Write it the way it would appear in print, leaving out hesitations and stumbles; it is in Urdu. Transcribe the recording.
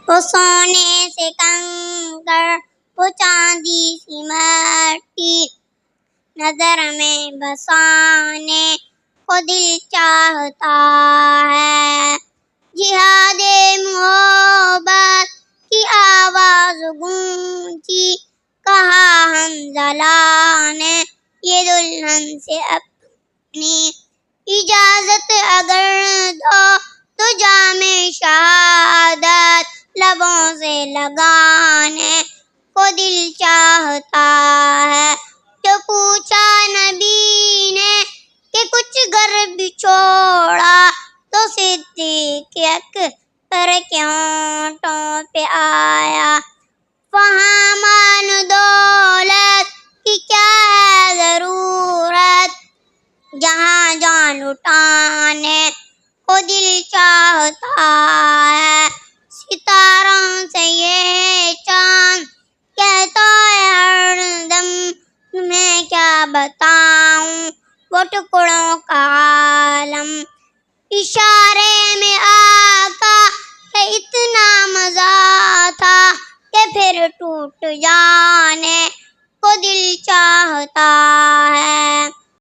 وہ سونے سے کنکر، وہ چاندی سی مٹی، نظر میں بسانے کو دل چاہتا ہے۔ جہاد محبت کی آواز گونجی، کہا حنظلہ نے یہ دلہن سے اپنی، اجازت اگر دو تو جام شہادت لبوں سے لگانے کو دل چاہتا ہے۔ جو پوچھا نبی نے کہ کچھ گھر بھی چھوڑا، تو صدیق اکبر کے ہونٹوں پہ آیا، وہاں مال دولت کی کیا ہے ضرورت، جہاں جان لٹانے کو دل چاہتا ہے۔ ستاروں سے یہ چاند کہتا ہے ہر دم، تمہیں کیا بتاؤں وہ ٹکڑوں کا عالم، اشارے میں آقا کا اتنا مزہ تھا کہ پھر ٹوٹ جانے کو دل چاہتا ہے۔